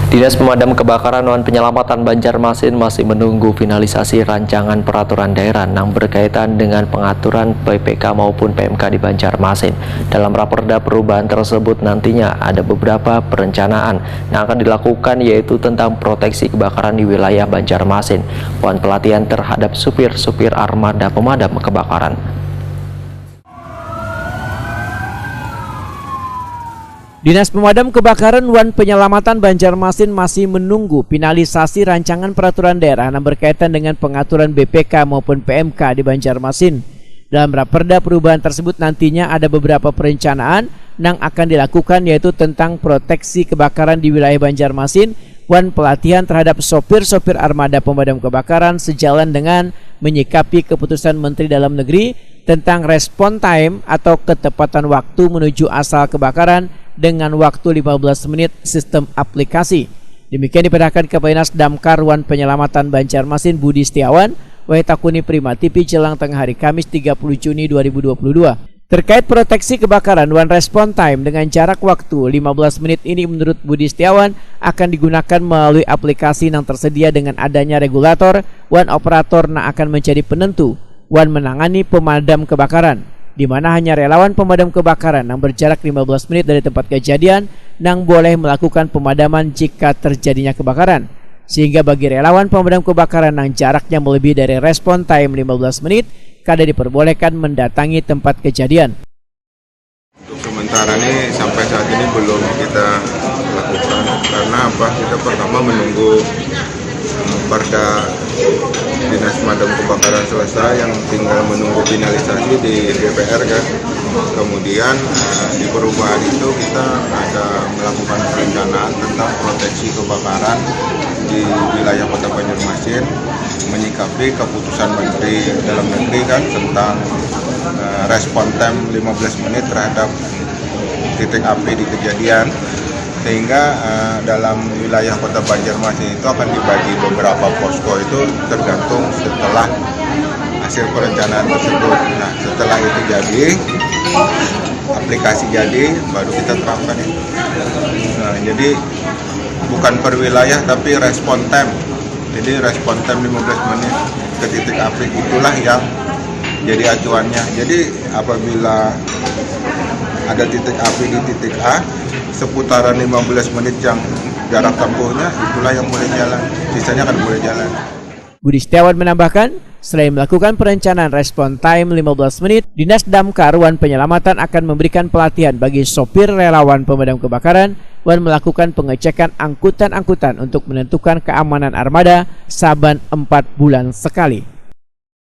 Dinas Pemadam Kebakaran dan Penyelamatan Banjarmasin masih menunggu finalisasi rancangan peraturan daerah yang berkaitan dengan pengaturan PPK maupun PMK di Banjarmasin. Dalam raperda perubahan tersebut nantinya ada beberapa perencanaan yang akan dilakukan, yaitu tentang proteksi kebakaran di wilayah Banjarmasin dan pelatihan terhadap supir-supir armada pemadam kebakaran. Dinas Pemadam Kebakaran dan Penyelamatan Banjarmasin masih menunggu finalisasi rancangan peraturan daerah yang berkaitan dengan pengaturan BPK maupun PMK di Banjarmasin. Dalam raperda perubahan tersebut nantinya ada beberapa perencanaan yang akan dilakukan, yaitu tentang proteksi kebakaran di wilayah Banjarmasin dan pelatihan terhadap sopir-sopir armada pemadam kebakaran sejalan dengan menyikapi keputusan Menteri Dalam Negeri tentang respon time atau ketepatan waktu menuju asal kebakaran dengan waktu 15 menit sistem aplikasi. Demikian diperintahkan Kepala Dinas Damkar dan Penyelamatan Banjarmasin Budi Setiawan Waitakuni Prima TV jelang tengah hari Kamis 30 Juni 2022. Terkait proteksi kebakaran dan respon time dengan jarak waktu 15 menit ini, menurut Budi Setiawan akan digunakan melalui aplikasi yang tersedia dengan adanya regulator dan operator yang akan menjadi penentu dan menangani pemadam kebakaran, di mana hanya relawan pemadam kebakaran yang berjarak 15 menit dari tempat kejadian yang boleh melakukan pemadaman jika terjadinya kebakaran. Sehingga bagi relawan pemadam kebakaran yang jaraknya melebihi dari respon time 15 menit, kada diperbolehkan mendatangi tempat kejadian. Untuk sementara ini sampai saat ini belum kita lakukan, karena apa? Kita pertama menunggu Perda Dinas Pemadam Kebakaran selesai, yang tinggal menunggu finalisasi di DPR kan. Kemudian di perubahan itu kita ada melakukan perencanaan tentang proteksi kebakaran di wilayah Kota Banjarmasin, menyikapi keputusan Menteri Dalam Negeri kan tentang respon time 15 menit terhadap titik api di kejadian. Sehingga dalam wilayah Kota Banjarmasin itu akan dibagi beberapa posko, itu tergantung setelah hasil perencanaan tersebut. Nah, setelah itu jadi, aplikasi jadi, baru kita terapkan itu. Nah, jadi bukan per wilayah tapi respon time. Jadi respon time 15 menit ke titik api, itulah yang jadi acuannya. Jadi apabila ada titik api di titik A, seputaran 15 menit yang jarak tempuhnya, itulah yang boleh jalan, sisanya akan boleh jalan. Budi Setiawan menambahkan, selain melakukan perencanaan respon time 15 menit, Dinas Damkar dan Penyelamatan akan memberikan pelatihan bagi sopir relawan pemadam kebakaran dan melakukan pengecekan angkutan-angkutan untuk menentukan keamanan armada saban 4 bulan sekali.